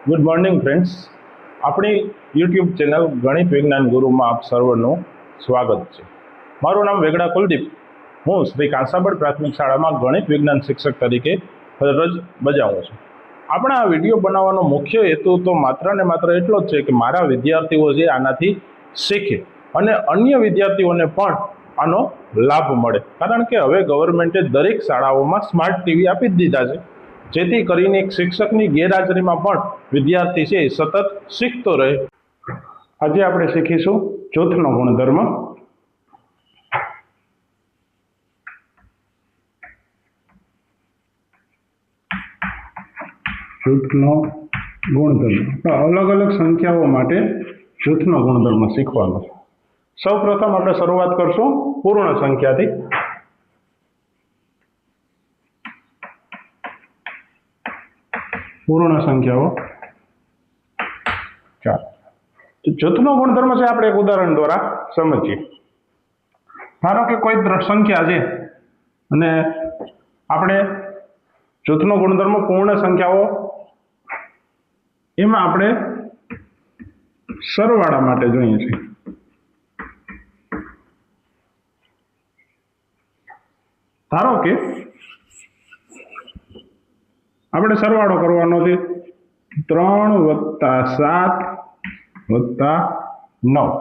Good morning friends, આપણી YouTube channel ગણિત વિજ્ઞાન ગુરુમાં આપ સર્વનું સ્વાગત છે. મારું નામ વેગડા કુલદીપ. હું શ્રી કાંસાબડ પ્રાથમિક શાળામાં ગણિત વિજ્ઞાન શિક્ષક તરીકે ફરજ બજાવું છું. આપણા આ વિડીયો બનાવવાનો મુખ્ય હેતુ તો માત્ર ને માત્ર એટલો જ છે કે મારા વિદ્યાર્થીઓ જે આનાથી શીખે અને અન્ય વિદ્યાર્થીઓને પણ આનો લાભ મળે. કારણ કે હવે ગવર્મેન્ટે દરેક શાળાઓમાં સ્માર્ટ ટીવી આપી જ દીધા છે, જેથી કરીને એક શિક્ષકની ગેરહાજરીમાં પણ વિદ્યાર્થી છે એ સતત શીખતો રહે. આજે આપણે શીખીશું જૂથનો ગુણધર્મ. જૂથનો ગુણધર્મ અલગ અલગ સંખ્યાઓ માટે જૂથનો ગુણધર્મ શીખવાનો છે. સૌ પ્રથમ આપણે શરૂઆત કરશું પૂર્ણ સંખ્યાથી. પૂર્ણ સંખ્યાઓ 4. જૂથનો ગુણધર્મ છે આપણે એક ઉદાહરણ દ્વારા સમજીએ. ધારો કે કોઈ સંખ્યા છે અને આપણે જૂથનો ગુણધર્મ પૂર્ણ સંખ્યાઓ, એમાં આપણે સરવાળા માટે જોઈએ છીએ. ધારો કે આપણે સરવાળો કરવાનો છે 3 + 7 + 9.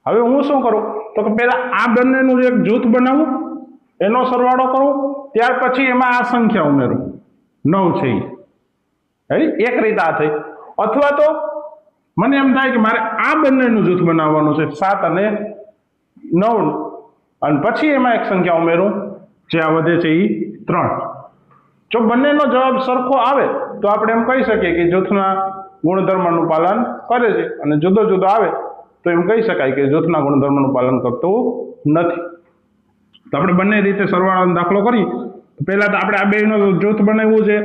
હવે હું શું કરું તો કે પહેલા આ બંનેનું એક જૂથ બનાવું, એનો સરવાળો કરું, ત્યાર પછી એમાં આ સંખ્યા ઉમેરું 9 છે એ એક રીત આ થઈ. અથવા તો મને એમ થાય કે મારે આ બંનેનું જૂથ બનાવવાનું છે 7 અને 9, અને પછી એમાં એક સંખ્યા ઉમેરું, જે આ વધે છે એ 3. જો બંનેનો જવાબ સરખો આવે તો આપણે એમ કહી શકીએ કે જૂથના ગુણધર્મનું પાલન કરે છે, અને જુદો જુદો આવે તો એમ કહી શકાય કે જૂથના ગુણધર્મનું પાલન કરતું નથી. તો આપણે બંને રીતે સરવાળાનો દાખલો કરીએ. તો પહેલા તો આપણે આ બેનો જૂથ બનાવવું છે,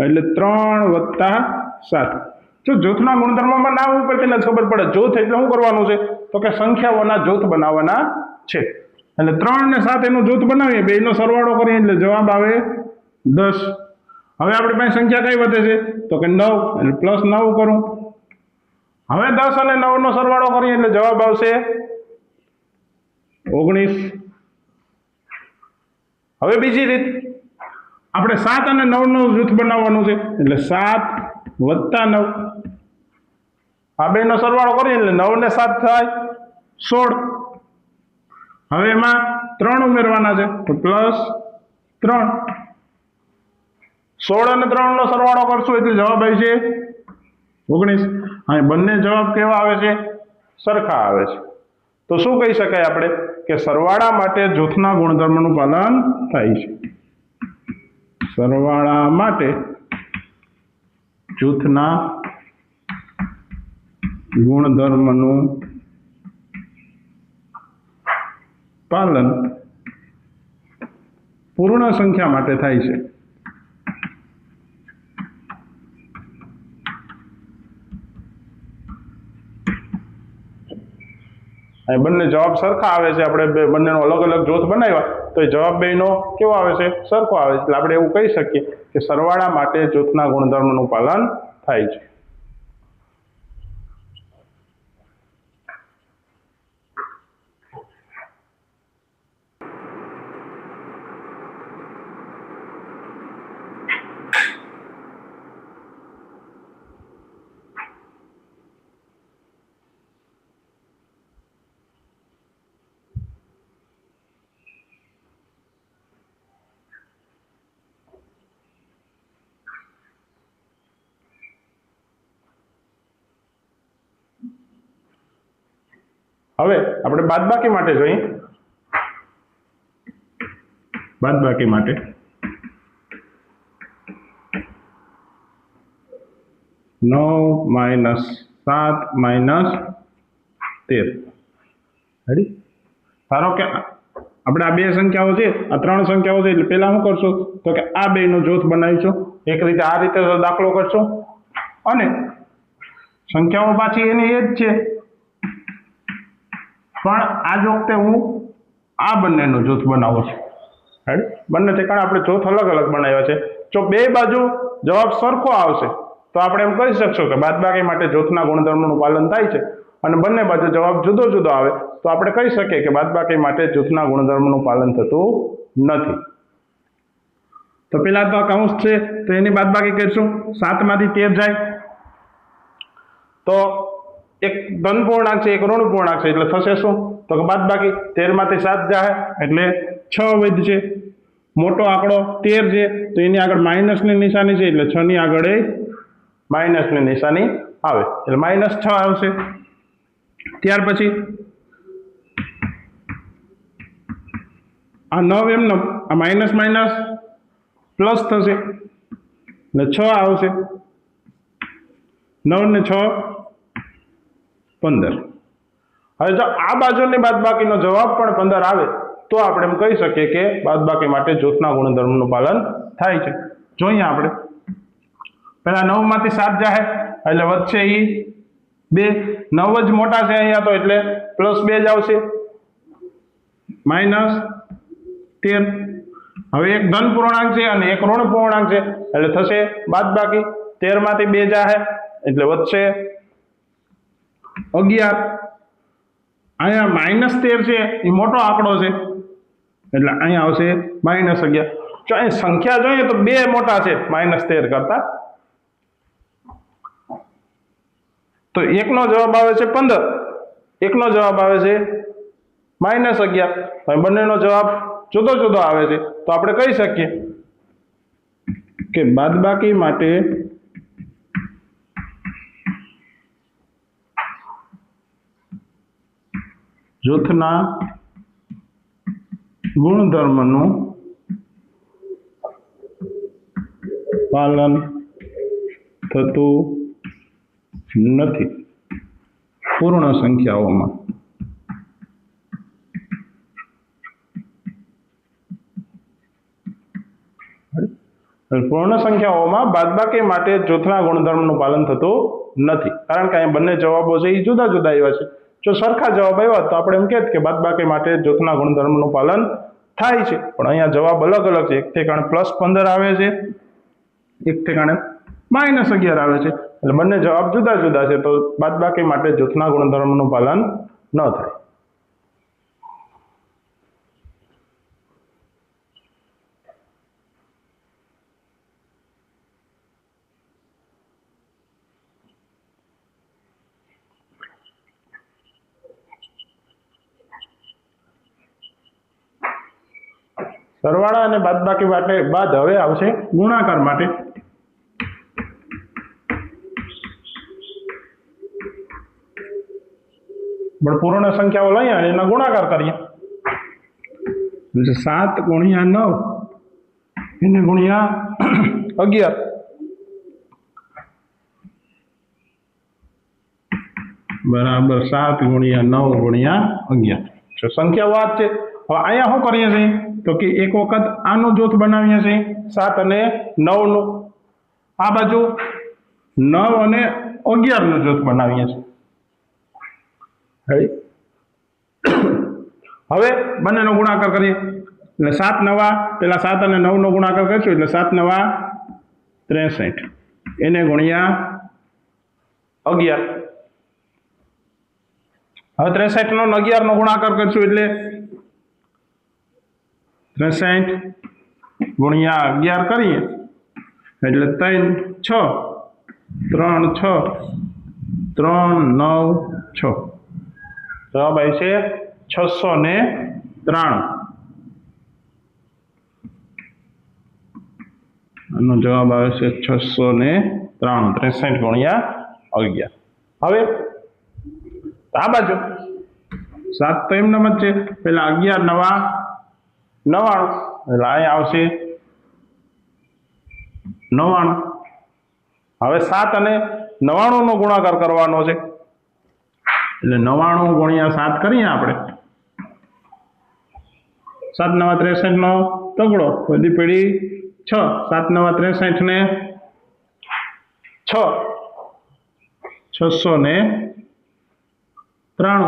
એટલે 3 + 7. જો જૂથના ગુણધર્મમાં નામ ઉપરથી જ ખબર પડે જૂથ એટલે શું કરવાનું છે તો કે સંખ્યાઓના જૂથ બનાવવાના છે. એટલે 3 અને 7 એનું જૂથ બનાવીએ, બેનો સરવાળો કરીએ એટલે જવાબ આવે 10. હવે આપણી પાસે સંખ્યા કઈ વધે છે તો કે 9, એટલે +9 કરું. હવે 10 અને 9 નો સરવાળો કરીએ એટલે જવાબ આવશે 19. હવે બીજી રીત, આપણે 7 અને 9 નું જૂથ બનાવવાનું છે, એટલે 7 + 9. આ બેનો સરવાળો કરીએ એટલે 9 ને 7 થાય 16. હવે એમાં 3 ઉમેરવાના છે તો +3. 16 અને 3 નો સરવાળો કરશું એટલે જવાબ આવે છે 19. અહીં બંને જવાબ કેવા આવે છે? સરખા આવે છે. તો શું કહી શકાય આપણે કે સરવાળા માટે જૂથના ગુણધર્મનું પાલન થાય છે. સરવાળા માટે જૂથના ગુણધર્મનું પાલન પૂર્ણ સંખ્યા માટે થાય છે. અહીં બંને જવાબ સરખા આવે છે. આપણે બંનેનો અલગ અલગ જૂથ બનાવ્યા તો એ જવાબ બેનો કેવો આવે છે? સરખો આવે છે. એટલે આપણે એવું કહી શકીએ કે સરવાળા માટે જૂથના ગુણધર્મનું પાલન થાય છે. હવે આપણે બાદબાકી માટે જોઈએ. બાદબાકી માટે -9 - 7 - 13. રેડી? ધારો કે આપણે આ બે સંખ્યાઓ છે, આ 3 સંખ્યાઓ છે, એટલે પહેલા શું કરશું તો કે આ બેનું જૂથ બનાવીશું. એક રીતે આ રીતે દાખલો કરશું, અને સંખ્યાઓ પાછી એની એ જ છે, પણ આ જ વખતે હું આ બંનેનું જૂથ બનાવું છું. બંને ઠેકાણે આપણે જૂથ અલગ અલગ બનાવ્યા છે. જો બે બાજુ જવાબ સરખો આવશે તો આપણે એમ કહી શકશું કે બાદબાકી માટે જૂથના ગુણધર્મનું પાલન થાય છે અને બંને બાજુ જવાબ જુદો જુદો આવે તો આપણે કહી શકીએ કે બાદબાકી માટે જૂથના ગુણધર્મનું પાલન થતું નથી. તો પેલા તો કૌંસ છે તો એની બાદબાકી કરીશું. 7 માંથી 13 જાય તો એક ધન પૂર્ણાંક છે એક ઋણ પૂર્ણાંક છે એટલે થશે શું તો કે બાદબાકી 13 માંથી 7 જાય એટલે 6 વધશે. મોટો આંકડો 13 છે તો એની આગળ માઇનસની નિશાની છે એટલે 6 ની આગળ માઇનસની નિશાની આવે એટલે -6 આવશે. ત્યાર પછી આ 9 એમનો આ માઇનસ માઇનસ પ્લસ થશે એટલે 6 આવશે. 9 ને 6 15. હવે જો આ બાજુની બાદબાકીનો જવાબ પણ 15 આવે તો આપણે એમ કહી શકીએ કે બાદબાકી માટે જૂથના ગુણધર્મનું પાલન થાય છે. જોઈએ આપણે પહેલા 9 માંથી 7 જાય એટલે વધશે એ 2. 9 જ મોટા છે અહીંયા તો એટલે +2 જ આવશે -13. હવે એક ધન પૂર્ણાંક છે અને એક ઋણ પૂર્ણાંક છે એટલે થશે બાદબાકી 13 માંથી 2 જાય એટલે વધશે 11. અહીંયા -13 છે એ મોટો આંકડો છે એટલે અહીંયા આવશે -11. જો અહીં સંખ્યા જોઈએ તો 2 મોટા છે -13 કરતા તો એકનો જવાબ આવે છે 15 એકનો જવાબ આવે છે -11. બંનેનો જવાબ જુદો જુદો આવે છે તો આપણે કહી શકીએ કે બાદબાકી માટે જૂથના ગુણધર્મનું પાલન થતું નથી પૂર્ણ સંખ્યાઓમાં. પૂર્ણ સંખ્યાઓમાં બાદબાકી માટે જૂથના ગુણધર્મનું પાલન થતું નથી કારણ કે અહીંયા બંને જવાબો છે એ જુદા જુદા આવ્યા છે. જો સરખા જવાબ આવ્યા તો આપણે એમ કહેત કે બાદબાકી માટે જૂથના ગુણધર્મનું પાલન થાય છે પણ અહીંયા જવાબ અલગ અલગ છે. એક ઠેકાણે +15 આવે છે એક ઠેકાણે -11 આવે છે એટલે બંને જવાબ જુદા જુદા છે તો બાદબાકી માટે જૂથના ગુણધર્મનું પાલન ન થાય. સરવાળા અને બાદબાકી માટે બાદ હવે આવશે ગુણાકાર માટે. પણ પૂર્ણ સંખ્યાઓ લઈએ અને એના ગુણાકાર કરીએ 7 × 9 એને ગુણ્યા 11 બરાબર 7 × 9 × 11. જો સંખ્યાઓ આ જ છે. હવે અહીંયા શું કરીએ છીએ તો કે એક વખત આનું જૂથ બનાવીએ છીએ 7 અને 9 નું. આ બાજુ 9 અને 11 નું જૂથ બનાવીએ છીએ. હવે બંનેનો ગુણાકાર કરીએ એટલે 7 નવા પેલા 7 અને 9 નો ગુણાકાર કરીશું એટલે 7 નવા 63 એને ગુણ્યા 11. હવે 63 નો 11 નો ગુણાકાર કરીશું એટલે 63 ગુણ્યા 11 કરીએ એટલે 3 6 3 6 3 9 6 જવાબ આવે છે 693. આનો જવાબ આવે છે 693 63 ગુણ્યા 11. હવે આ બાજુ 7 તો એમનામ જ છે પેલા 11 નવા 99 એટલે અહીંયા આવશે 99. હવે 7 અને 99 નો ગુણાકાર કરવાનો છે એટલે 99 ગુણ્યા 7 કરીએ આપણે 7 નવા 63 નો તગડો બધી પેઢી 6 7 નવા 63 ને 6 693.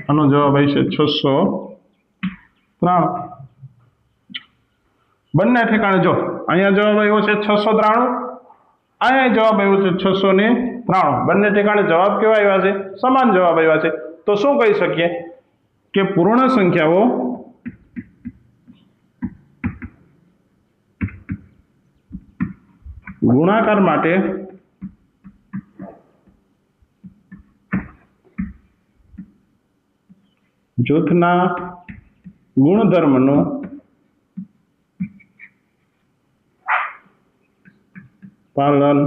આનો જવાબ આવે છે 693. બંને ઠેકાણે જો અહીંયા જવાબ આવ્યો છે 693 અહીંયા જવાબ આવ્યો છે 693. બંને ઠેકાણે જવાબ કેવા આવ્યા છે? સમાન જવાબ આવ્યા છે. તો શું કહી શકીએ કે પૂર્ણ સંખ્યાઓ ગુણાકાર માટે જૂથના ગુણધર્મનું પાલન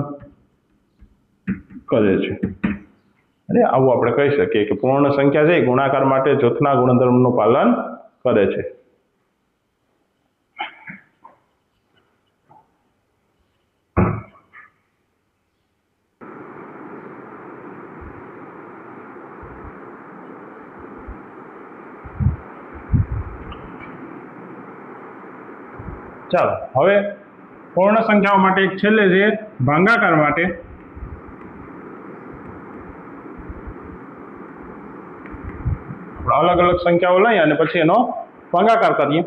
કરે છે. અને આવું આપણે કહી શકીએ કે પૂર્ણ સંખ્યા છે ગુણાકાર માટે જૂથના ગુણધર્મનું પાલન કરે છે. ચાલો હવે પૂર્ણ સંખ્યાઓ માટે એક છેલ્લે છે ભાગાકાર માટે. અલગ અલગ સંખ્યાઓ લઈ અને પછી એનો ભાગાકાર કરીએ.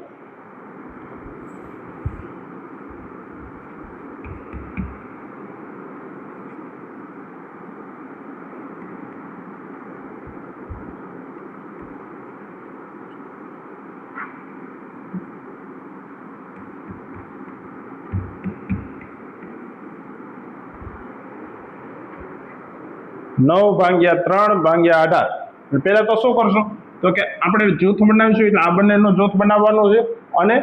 નવ ભાગ્યા 3 ભાગ્યા 18. પહેલા તો શું કરશું તો કે આપણે જૂથ બનાવીશું એટલે આ બંનેનું જૂથ બનાવવાનું છે અને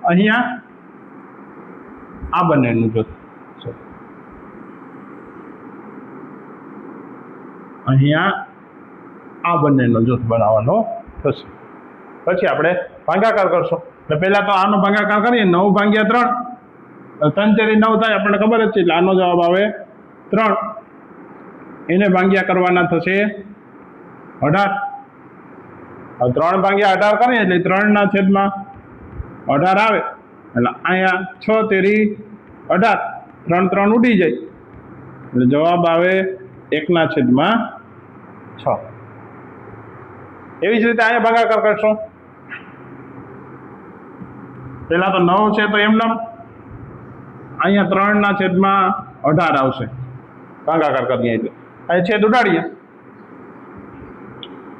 અહીંયા આ બંનેનું જૂથ, અહીંયા આ બંનેનું જૂથ બનાવવાનો થશે. પછી આપણે ભાગાકાર કરશું. એટલે પહેલા તો આનો ભાગાકાર કરીએ. 9 ભાગ્યા 3, 3 તેરી 9 થાય આપણને ખબર જ છે એટલે આનો જવાબ આવે 3. એને ભાગ્યા કરવાના થશે 18. 3 ભાગ્યા 18 કરીએ એટલે 3/18 આવે એટલે અહીંયા 6 તેરી 18, 3 3 ઉડી જાય એટલે જવાબ આવે 1/6. એવી જ રીતે અહીંયા ભાગાકાર કરશું. પેલા તો 9 છે તો એમને અહીંયા 3/18 આવશે ભાગાકાર કરીએ એટલે અહીંયા છેદ ઉડાડીએ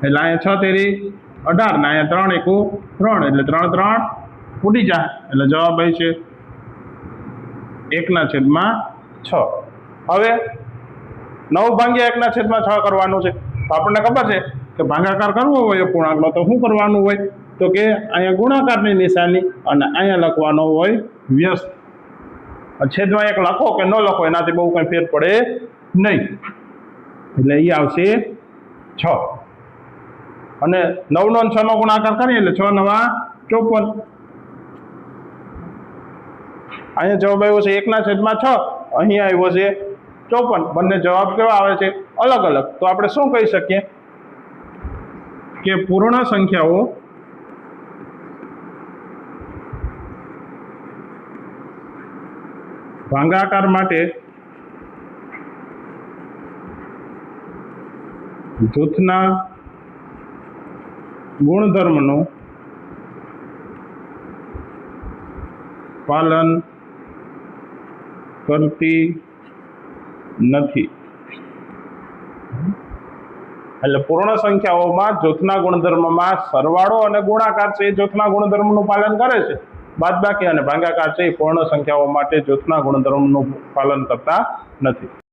એટલે અહીંયા 6 તેરી 18 ને અહીંયા 3 એકુ 3 એટલે 3 3 ઉડી જાય એટલે જવાબ આવે છે 1/6. હવે 9 ભાગ્યા 1/6 કરવાનું છે તો આપણને ખબર છે કે ભાગાકાર કરવો હોય પૂર્ણાંકનો તો શું કરવાનું હોય તો કે અહીંયા ગુણાકારની નિશાની અને અહીંયા લખવાનો હોય વ્યસ્ત. છેદમાં એક લખો કે ન લખો એનાથી બહુ કંઈ ફેર પડે નહીં એટલે એ આવશે 6. અને 9 નો 6 નો ગુણાકાર કરીએ એટલે 6 9 54. અહીંયા જવાબ આવ્યો છે 1/6, અહીંયા આવ્યો છે 54. બંને જવાબ કેવા આવે છે? અલગ અલગ. તો આપણે શું કહી શકીએ કે પૂર્ણ સંખ્યાઓ ભાગાકાર માટે જૂથના ગુણધર્મનું પાલન કરતી નથી. એટલે પૂર્ણ સંખ્યાઓમાં જૂથના ગુણધર્મમાં સરવાળો અને ગુણાકાર છે એ જૂથના ગુણધર્મનું પાલન કરે છે. બાદબાકી અને ભાગાકાર છે એ પૂર્ણ સંખ્યાઓ માટે જૂથના ગુણધર્મનું પાલન કરતા નથી.